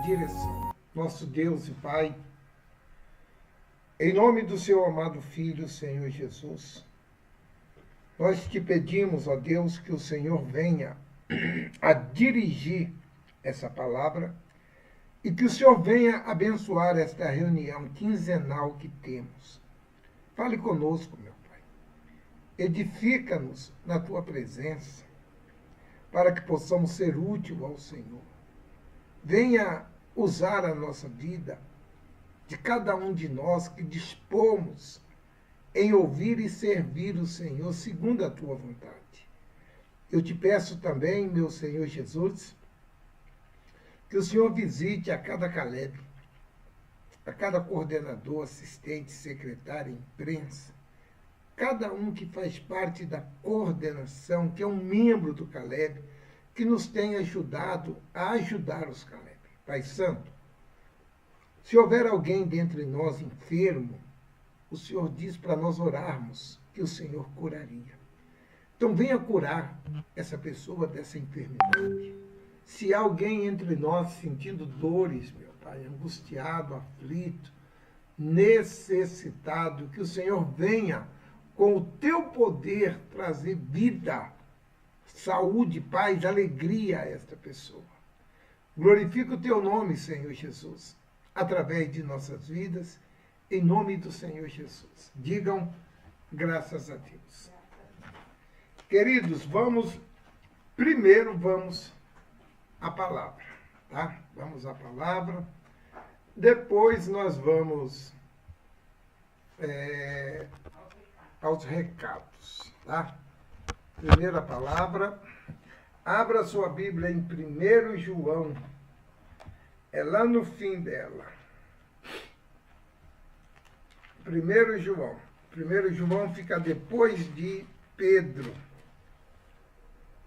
direção. Nosso Deus e Pai, em nome do seu amado Filho, Senhor Jesus, nós te pedimos, ó Deus, que o Senhor venha a dirigir essa palavra e que o Senhor venha abençoar esta reunião quinzenal que temos. Fale conosco, meu Pai. Edifica-nos na tua presença para que possamos ser úteis ao Senhor. Venha usar a nossa vida, de cada um de nós que dispomos em ouvir e servir o Senhor segundo a tua vontade. Eu te peço também, meu Senhor Jesus, que o Senhor visite a cada Caleb, a cada coordenador, assistente, secretário, imprensa, cada um que faz parte da coordenação, que é um membro do Caleb, que nos tem ajudado a ajudar os Caleb. Pai Santo, se houver alguém dentre nós enfermo, o Senhor diz para nós orarmos que o Senhor curaria. Então venha curar essa pessoa dessa enfermidade. Se há alguém entre nós sentindo dores, meu Pai, angustiado, aflito, necessitado, que o Senhor venha com o teu poder trazer vida, saúde, paz, alegria a esta pessoa. Glorifica o teu nome, Senhor Jesus, através de nossas vidas, em nome do Senhor Jesus. Digam graças a Deus. Queridos, primeiro vamos à palavra, tá? Vamos à palavra, depois nós vamos aos recados, tá? Primeira palavra, abra sua Bíblia em 1 João, é lá no fim dela. 1 João. 1 João fica depois de Pedro.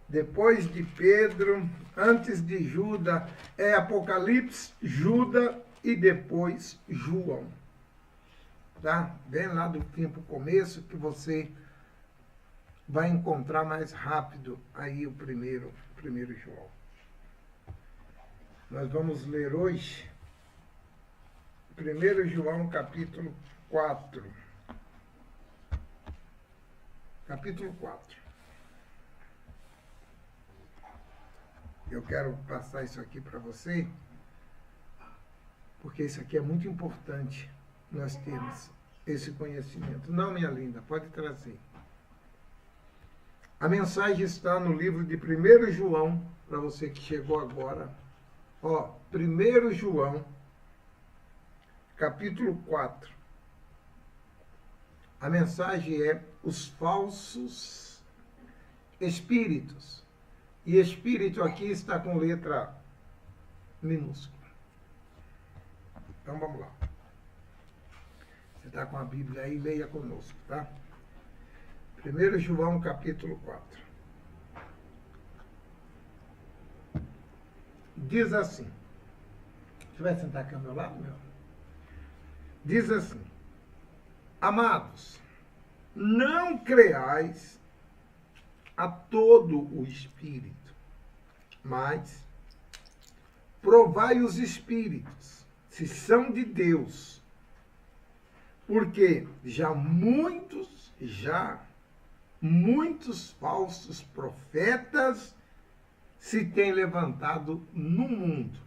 Depois de Pedro, antes de Judas, é Apocalipse, Judas e depois João. Tá? Vem lá do fim para o começo que você vai encontrar mais rápido aí o primeiro João. Nós vamos ler hoje 1 João capítulo 4. Capítulo 4. Eu quero passar isso aqui para você, porque isso aqui é muito importante, nós temos esse conhecimento. Não, minha linda, pode trazer. A mensagem está no livro de 1 João, para você que chegou agora. Ó, 1 João, capítulo 4. A mensagem é os falsos espíritos. E espírito aqui está com letra minúscula. Então vamos lá. Você está com a Bíblia aí, leia conosco, tá? 1 João, capítulo 4. Diz assim. Você vai sentar aqui ao meu lado, meu? Diz assim. Amados, não creais a todo o espírito, mas provai os espíritos, se são de Deus, porque já muitos falsos profetas se têm levantado no mundo.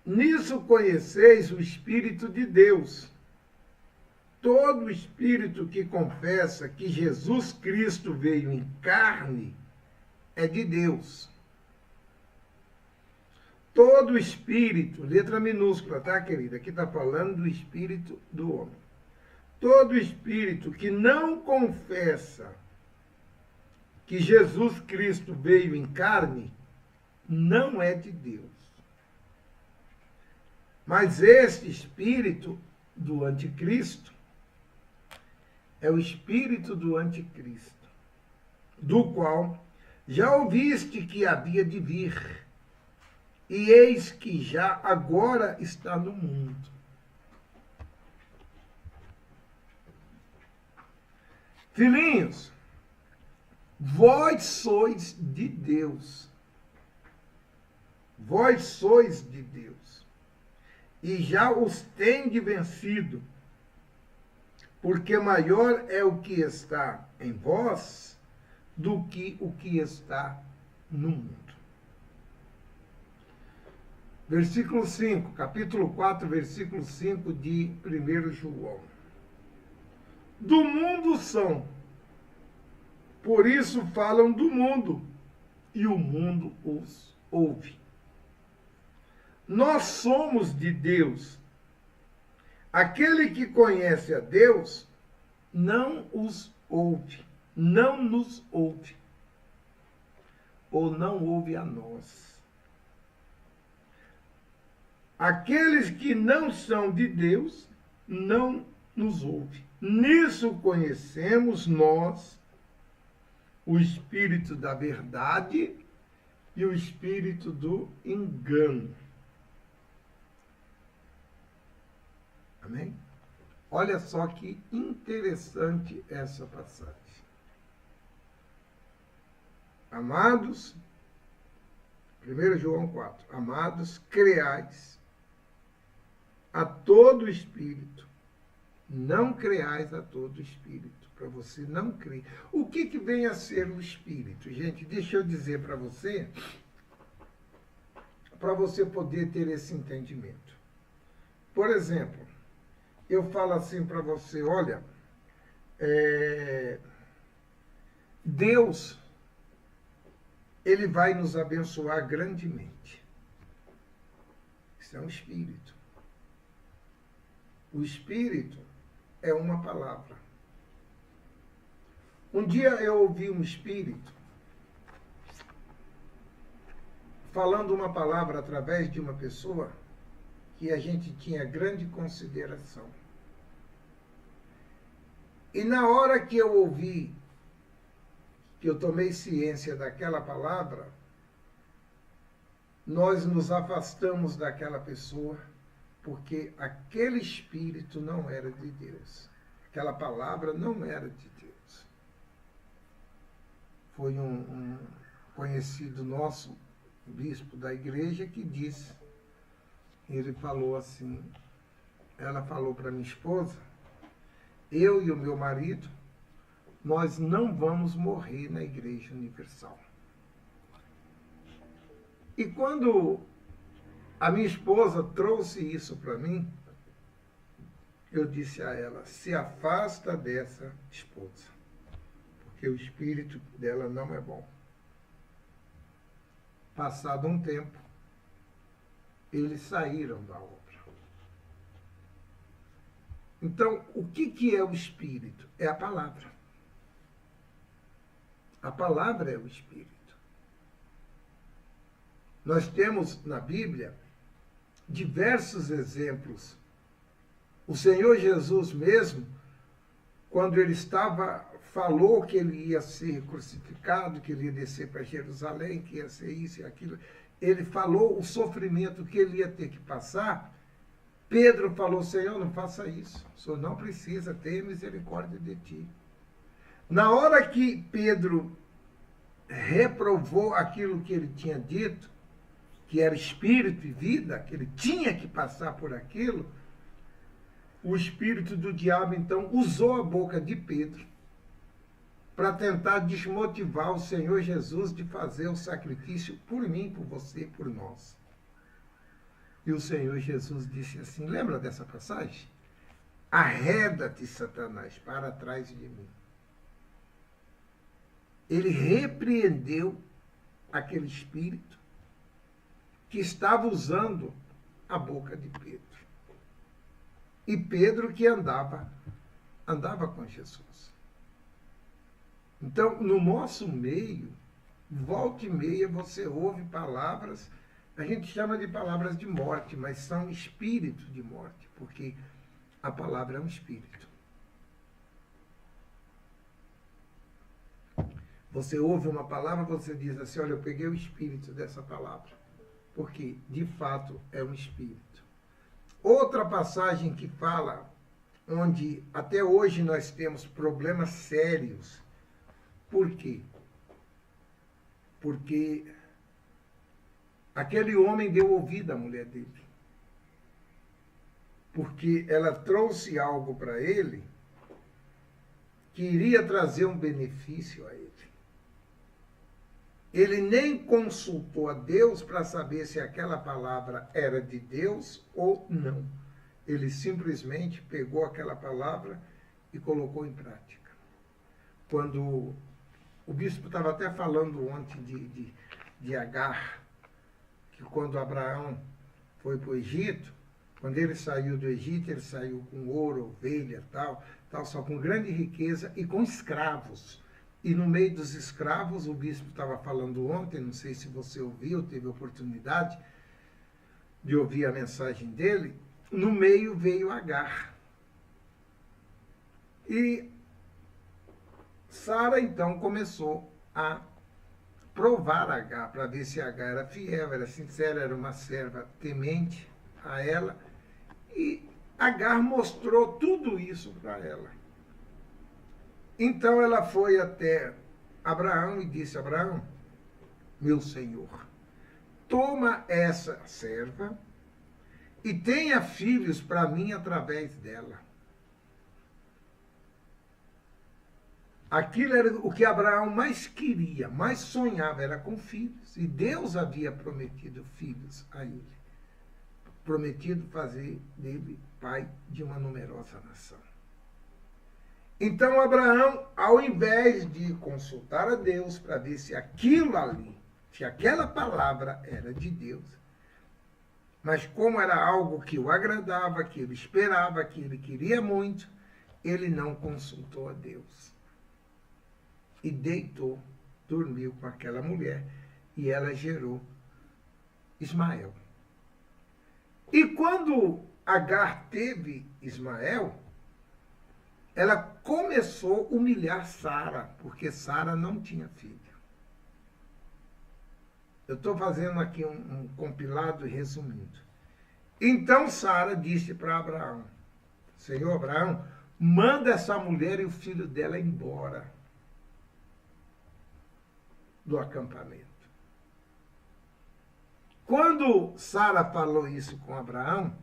Nisso conheceis o Espírito de Deus. Todo espírito que confessa que Jesus Cristo veio em carne é de Deus. Todo espírito, letra minúscula, tá, querida? Aqui está falando do espírito do homem. Todo espírito que não confessa que Jesus Cristo veio em carne não é de Deus. Mas este espírito do anticristo é o espírito do anticristo, do qual já ouviste que havia de vir, e eis que já agora está no mundo. Filhinhos, vós sois de Deus. vós sois de Deus, e já os tende vencido, porque maior é o que está em vós do que o que está no mundo. Versículo 5, capítulo 4, versículo 5 de 1 João. Do mundo são, por isso falam do mundo, e o mundo os ouve. Nós somos de Deus. Aquele que conhece a Deus não os ouve, não nos ouve, ou não ouve a nós. Aqueles que não são de Deus não nos ouvem. Nisso conhecemos nós o espírito da verdade e o espírito do engano. Amém? Olha só que interessante essa passagem. Amados, 1 João 4, amados, creais a todo espírito, não creais a todo espírito, para você não crer. O que vem a ser o espírito? Gente, deixa eu dizer para você poder ter esse entendimento. Por exemplo, eu falo assim para você, olha, Deus, ele vai nos abençoar grandemente. Isso é um espírito. O espírito é uma palavra. Um dia eu ouvi um espírito falando uma palavra através de uma pessoa que a gente tinha grande consideração. E na hora que eu ouvi, que eu tomei ciência daquela palavra, nós nos afastamos daquela pessoa, porque aquele espírito não era de Deus. Aquela palavra não era de Deus. Foi um conhecido nosso, bispo da igreja, que disse, ele falou assim, ela falou para minha esposa, eu e o meu marido, nós não vamos morrer na Igreja Universal. E quando a minha esposa trouxe isso para mim, eu disse a ela, se afasta dessa esposa, porque o espírito dela não é bom. Passado um tempo, eles saíram da obra. Então, o que é o espírito? É a palavra. A palavra é o espírito. Nós temos na Bíblia diversos exemplos. O Senhor Jesus mesmo, quando ele falou que ele ia ser crucificado, que ele ia descer para Jerusalém, que ia ser isso e aquilo, ele falou o sofrimento que ele ia ter que passar. Pedro falou, Senhor, não faça isso, o Senhor não precisa ter misericórdia de ti. Na hora que Pedro reprovou aquilo que ele tinha dito, que era espírito e vida, que ele tinha que passar por aquilo, o espírito do diabo, então, usou a boca de Pedro para tentar desmotivar o Senhor Jesus de fazer o sacrifício por mim, por você, por nós. E o Senhor Jesus disse assim, lembra dessa passagem? Arreda-te, Satanás, para trás de mim. Ele repreendeu aquele espírito que estava usando a boca de Pedro. E Pedro que andava com Jesus. Então, no nosso meio, volta e meia, você ouve palavras, a gente chama de palavras de morte, mas são espíritos de morte, porque a palavra é um espírito. Você ouve uma palavra, você diz assim, olha, eu peguei o espírito dessa palavra, porque, de fato, é um espírito. Outra passagem que fala, onde até hoje nós temos problemas sérios. Por quê? Porque aquele homem deu ouvido à mulher dele. Porque ela trouxe algo para ele que iria trazer um benefício a ele. Ele nem consultou a Deus para saber se aquela palavra era de Deus ou não. Ele simplesmente pegou aquela palavra e colocou em prática. Quando o bispo estava até falando ontem de Agar, que quando Abraão foi para o Egito, quando ele saiu do Egito, ele saiu com ouro, ovelha, tal, só com grande riqueza e com escravos. E no meio dos escravos, o bispo estava falando ontem, não sei se você ouviu, teve oportunidade de ouvir a mensagem dele, no meio veio Agar. E Sara, então, começou a provar Agar, para ver se Agar era fiel, era sincera, era uma serva temente a ela. E Agar mostrou tudo isso para ela. Então ela foi até Abraão e disse: Abraão, meu senhor, toma essa serva e tenha filhos para mim através dela. Aquilo era o que Abraão mais queria, mais sonhava, era com filhos. E Deus havia prometido filhos a ele. Prometido fazer dele pai de uma numerosa nação. Então Abraão, ao invés de consultar a Deus para ver se aquilo ali, se aquela palavra era de Deus, mas como era algo que o agradava, que ele esperava, que ele queria muito, ele não consultou a Deus. E deitou, dormiu com aquela mulher, e ela gerou Ismael. E quando Agar teve Ismael, ela começou a humilhar Sara, porque Sara não tinha filho. Eu estou fazendo aqui um compilado e resumindo. Então Sara disse para Abraão: Senhor Abraão, manda essa mulher e o filho dela embora do acampamento. Quando Sara falou isso com Abraão,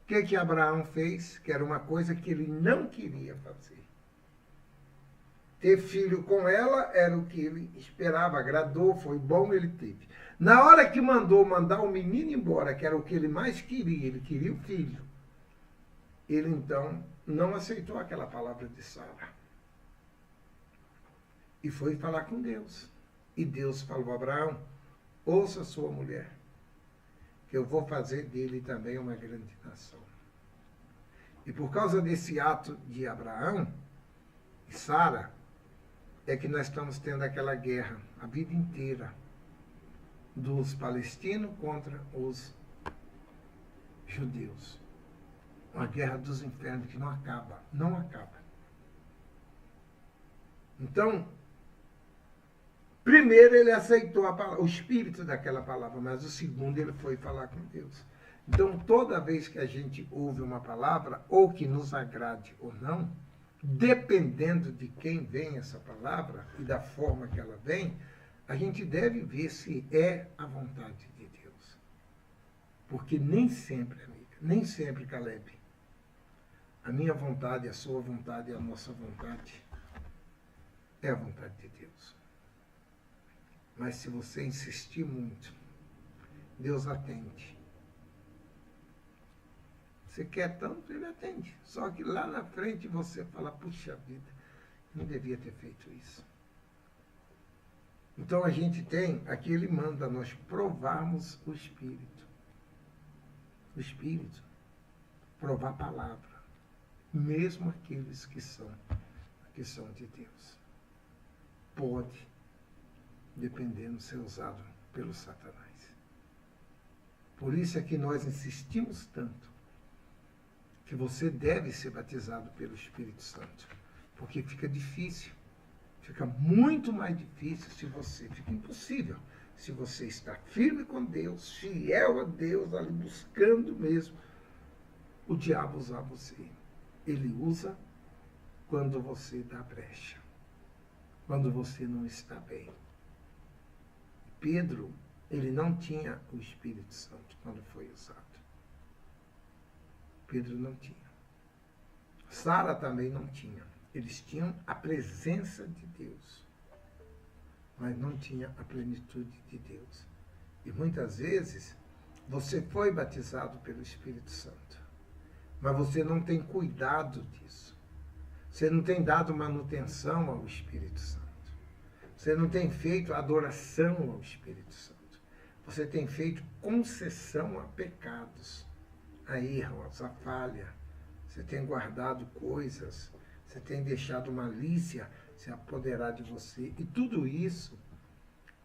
o que Abraão fez? Que era uma coisa que ele não queria fazer. Ter filho com ela era o que ele esperava, agradou, foi bom, ele teve. Na hora que mandar o menino embora, que era o que ele mais queria, ele queria o filho, ele então não aceitou aquela palavra de Sara. E foi falar com Deus. E Deus falou: Abraão, ouça sua mulher, que eu vou fazer dele também uma grande nação. E por causa desse ato de Abraão e Sara, é que nós estamos tendo aquela guerra a vida inteira dos palestinos contra os judeus. Uma guerra dos infernos que não acaba, não acaba. Então, primeiro ele aceitou o espírito daquela palavra, mas o segundo ele foi falar com Deus. Então, toda vez que a gente ouve uma palavra, ou que nos agrade ou não, dependendo de quem vem essa palavra e da forma que ela vem, a gente deve ver se é a vontade de Deus. Porque nem sempre, amiga, nem sempre, Caleb, a minha vontade, a sua vontade, a nossa vontade é a vontade de Deus. Mas se você insistir muito, Deus atende. Você quer tanto, ele atende. Só que lá na frente você fala: puxa vida, não devia ter feito isso. Então a gente tem, aqui ele manda nós provarmos o Espírito. O Espírito. Provar a palavra. Mesmo aqueles que são de Deus. Pode, dependendo, ser usado pelo Satanás. Por isso é que nós insistimos tanto que você deve ser batizado pelo Espírito Santo. Porque fica difícil. Fica muito mais difícil se você... Fica impossível. Se você está firme com Deus, fiel a Deus, ali buscando mesmo, o diabo usar você. Ele usa quando você dá brecha. Quando você não está bem. Pedro, Ele não tinha o Espírito Santo quando foi usado. Pedro não tinha. Sara também não tinha. Eles tinham a presença de Deus, mas não tinha a plenitude de Deus. E muitas vezes você foi batizado pelo Espírito Santo, mas você não tem cuidado disso. Você não tem dado manutenção ao Espírito Santo. Você não tem feito adoração ao Espírito Santo. Você tem feito concessão a pecados, a erros, a falha. Você tem guardado coisas, você tem deixado malícia se apoderar de você. E tudo isso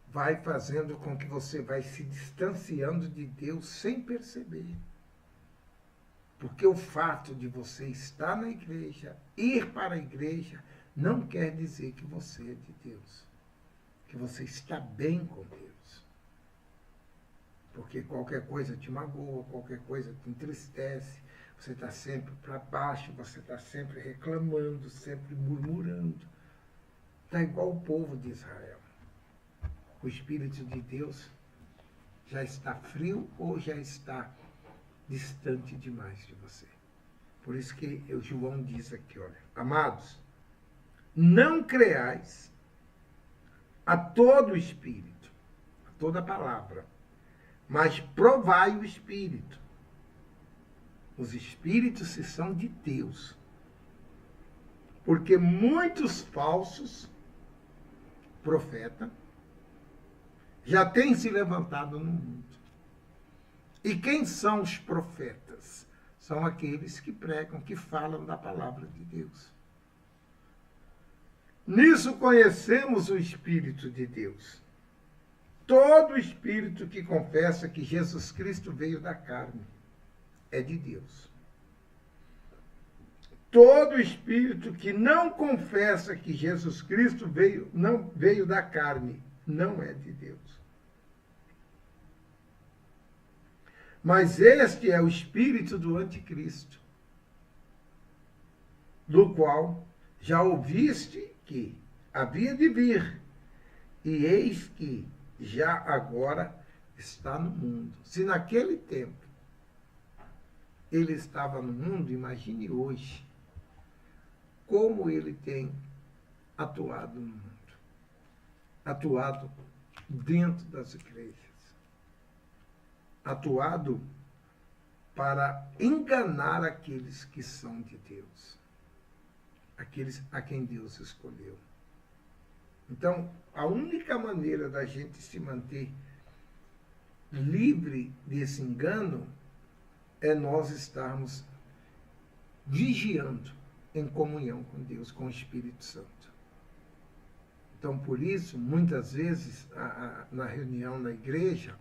vai fazendo com que você vai se distanciando de Deus sem perceber. Porque o fato de você estar na igreja, ir para a igreja, não quer dizer que você é de Deus. Que você está bem com Deus. Porque qualquer coisa te magoa, qualquer coisa te entristece. Você está sempre para baixo, você está sempre reclamando, sempre murmurando. Está igual o povo de Israel. O Espírito de Deus já está frio ou já está distante demais de você. Por isso que o João diz aqui, olha, amados, não creais a todo o Espírito, a toda palavra, mas provai o Espírito. Os Espíritos se são de Deus. Porque muitos falsos profetas já têm se levantado no mundo. E quem são os profetas? São aqueles que pregam, que falam da palavra de Deus. Nisso conhecemos o Espírito de Deus. Todo espírito que confessa que Jesus Cristo veio da carne é de Deus. Todo espírito que não confessa que Jesus Cristo não veio da carne não é de Deus. Mas este é o espírito do anticristo, do qual já ouviste que havia de vir, e eis que já agora está no mundo. Se naquele tempo ele estava no mundo, imagine hoje como ele tem atuado no mundo, atuado dentro das igrejas, atuado para enganar aqueles que são de Deus, aqueles a quem Deus escolheu. Então, a única maneira da gente se manter livre desse engano é nós estarmos vigiando em comunhão com Deus, com o Espírito Santo. Então, por isso, muitas vezes, na reunião na igreja,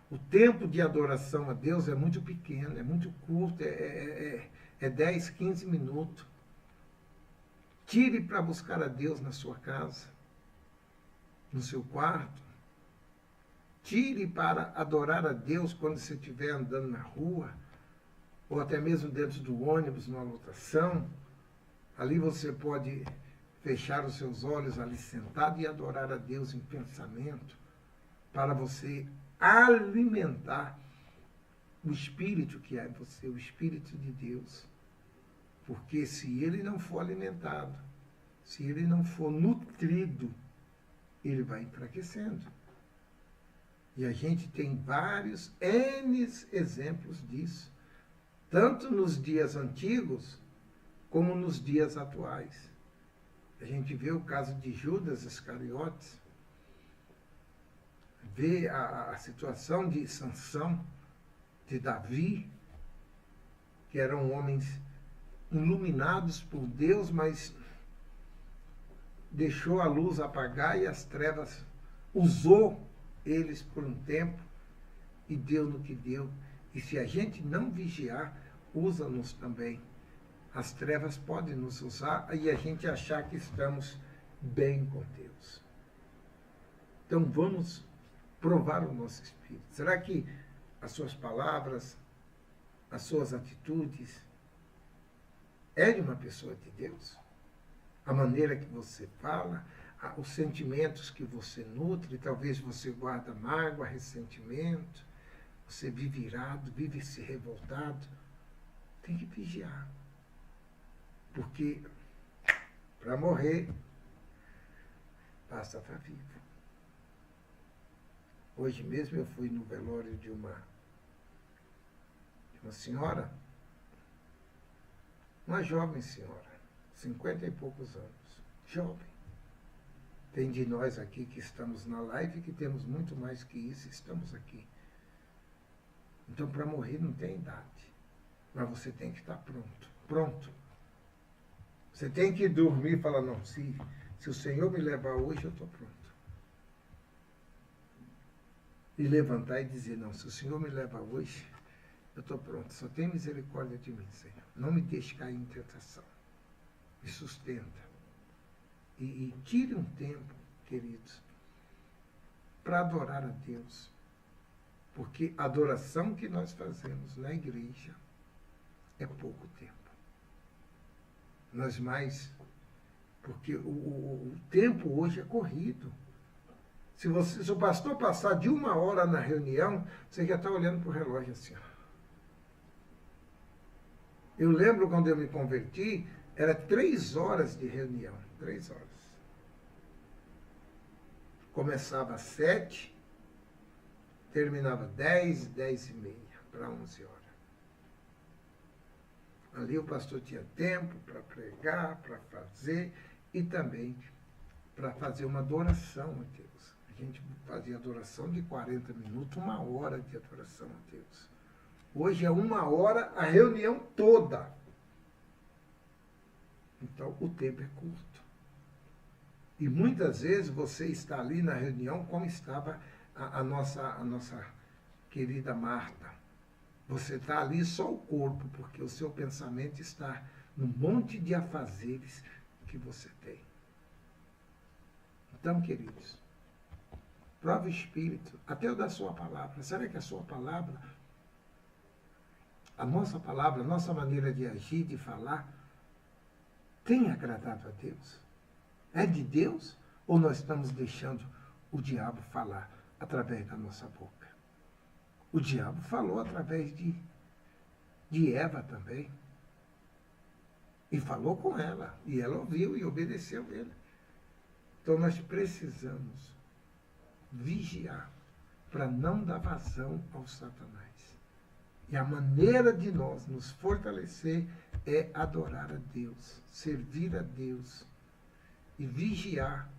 o tempo de adoração a Deus é muito pequeno, é muito curto, é 10, 15 minutos. Tire para buscar a Deus na sua casa, no seu quarto. Tire para adorar a Deus quando você estiver andando na rua, ou até mesmo dentro do ônibus, numa lotação. Ali você pode fechar os seus olhos ali sentado e adorar a Deus em pensamento, para você alimentar o Espírito que é você, o Espírito de Deus. Porque se ele não for alimentado, se ele não for nutrido, ele vai enfraquecendo. E a gente tem vários N exemplos disso, tanto nos dias antigos, como nos dias atuais. A gente vê o caso de Judas Iscariotes, vê a situação de Sansão, de Davi, que eram homens iluminados por Deus, mas deixou a luz apagar e as trevas usou eles por um tempo e deu no que deu. E se a gente não vigiar, usa-nos também. As trevas podem nos usar e a gente achar que estamos bem com Deus. Então vamos provar o nosso espírito. Será que as suas palavras, as suas atitudes, é de uma pessoa de Deus? A maneira que você fala, os sentimentos que você nutre, talvez você guarda mágoa, ressentimento, você vive irado, vive se revoltado. Tem que vigiar. Porque para morrer, basta estar vivo. Hoje mesmo eu fui no velório de uma senhora, uma jovem senhora, 50 e poucos anos, jovem. Tem de nós aqui que estamos na live que temos muito mais que isso, estamos aqui. Então, para morrer não tem idade, mas você tem que estar pronto. Pronto. Você tem que dormir e falar, não, se o Senhor me levar hoje, eu estou pronto. E levantar e dizer, não, se o Senhor me levar hoje, eu estou pronto. Só tem misericórdia de mim, Senhor. Não me deixe cair em tentação. Me sustenta. E tire um tempo, queridos, para adorar a Deus. Porque a adoração que nós fazemos na igreja é pouco tempo. Nós mais... Porque o tempo hoje é corrido. Se o pastor passar de 1 hora na reunião, você já está olhando para o relógio assim. Eu lembro quando eu me converti, era 3 horas de reunião. 3 horas. Começava às 7, terminava 10, 10 e meia, para 11 horas. Ali o pastor tinha tempo para pregar, para fazer e também para fazer uma adoração a Deus. A gente fazia adoração de 40 minutos, 1 hora de adoração a Deus. Hoje é 1 hora a reunião toda. Então o tempo é curto. E muitas vezes você está ali na reunião como estava a nossa querida Marta. Você está ali só o corpo, porque o seu pensamento está no monte de afazeres que você tem. Então, queridos, prova o Espírito, até o da sua palavra. Será que a sua palavra, a nossa maneira de agir, de falar, tem agradado a Deus? É de Deus? Ou nós estamos deixando o diabo falar através da nossa boca? O diabo falou através de Eva também. E falou com ela. E ela ouviu e obedeceu ele. Então nós precisamos vigiar para não dar vazão ao Satanás. E a maneira de nós nos fortalecer é adorar a Deus, servir a Deus e vigiar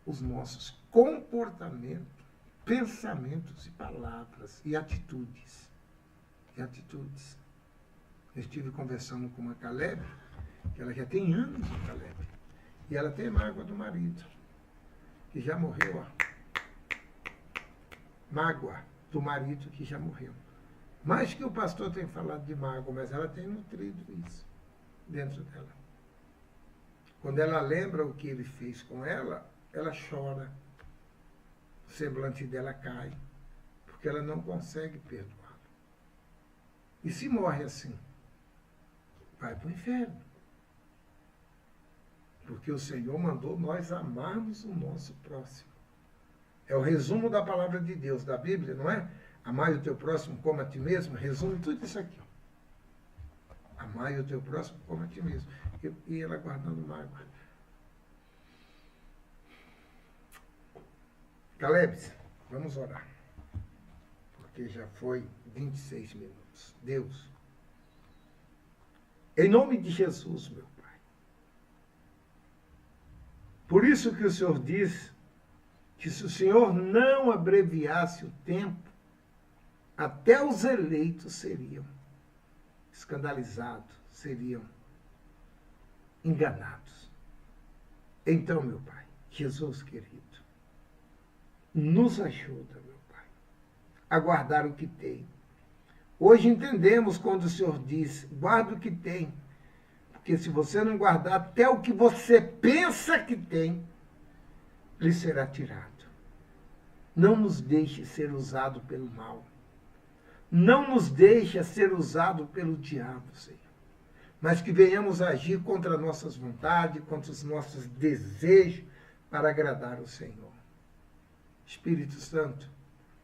os nossos comportamentos, pensamentos e palavras e atitudes. Eu estive conversando com uma Caleb, que ela já tem anos de Caleb, e ela tem mágoa do marido, que já morreu, mágoa do marido que já morreu. Mais que o pastor tem falado de mágoa, mas ela tem nutrido isso dentro dela. Quando ela lembra o que ele fez com ela, ela chora. O semblante dela cai, porque ela não consegue perdoá-lo. E se morre assim, vai para o inferno. Porque o Senhor mandou nós amarmos o nosso próximo. É o resumo da palavra de Deus, da Bíblia, não é? Amai o teu próximo como a ti mesmo, resume tudo isso aqui. Amai o teu próximo como a ti mesmo. E ela guardando mágoa. Caleb, vamos orar. Porque já foi 26 minutos. Deus, em nome de Jesus, meu Pai. Por isso que o Senhor diz que se o Senhor não abreviasse o tempo, até os eleitos seriam escandalizados, seriam enganados. Então, meu Pai, Jesus querido, nos ajuda, meu Pai, a guardar o que tem. Hoje entendemos quando o Senhor diz, guarda o que tem. Porque se você não guardar até o que você pensa que tem, lhe será tirado. Não nos deixe ser usado pelo mal. Não nos deixe ser usado pelo diabo, Senhor. Mas que venhamos agir contra nossas vontades, contra os nossos desejos, para agradar o Senhor. Espírito Santo,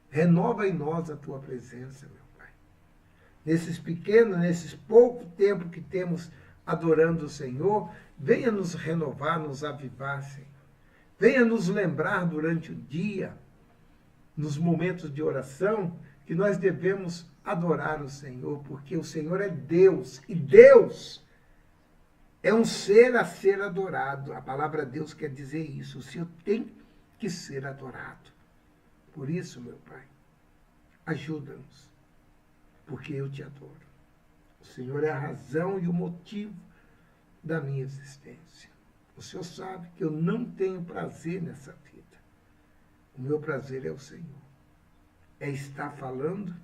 renova em nós a tua presença, meu Pai. Nesses pouco tempo que temos adorando o Senhor, venha nos renovar, nos avivar, Senhor. Venha nos lembrar durante o dia, nos momentos de oração, que nós devemos adorar o Senhor, porque o Senhor é Deus, e Deus é um ser a ser adorado. A palavra Deus quer dizer isso. O Senhor tem que ser adorado. Por isso, meu Pai, ajuda-nos, porque eu te adoro. O Senhor é a razão e o motivo da minha existência. O Senhor sabe que eu não tenho prazer nessa vida. O meu prazer é o Senhor. É estar falando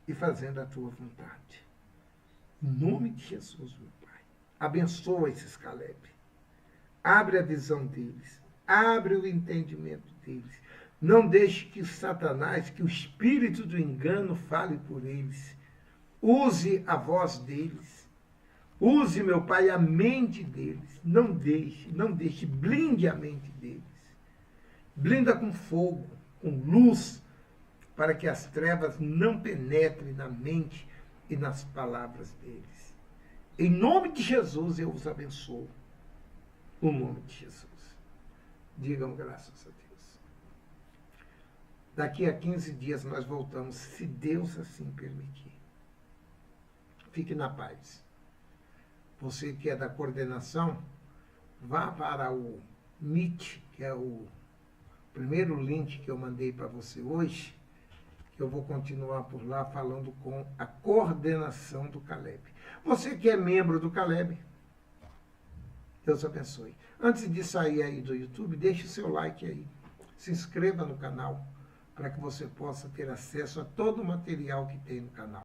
e fazendo a tua vontade. Em nome de Jesus, meu Pai. Abençoa esses Caleb. Abre a visão deles. Abre o entendimento deles. Não deixe que Satanás, que o espírito do engano fale por eles. Use a voz deles. Use, meu Pai, a mente deles. Não deixe, blinde a mente deles. Blinda com fogo, com luz, para que as trevas não penetrem na mente e nas palavras deles. Em nome de Jesus eu os abençoo. No nome de Jesus. Digam graças a Deus. Daqui a 15 dias nós voltamos, se Deus assim permitir. Fique na paz. Você que é da coordenação, vá para o Meet, que é o primeiro link que eu mandei para você hoje, que eu vou continuar por lá falando com a coordenação do Caleb. Você que é membro do Caleb, Deus abençoe. Antes de sair aí do YouTube, deixe o seu like aí. Se inscreva no canal, para que você possa ter acesso a todo o material que tem no canal.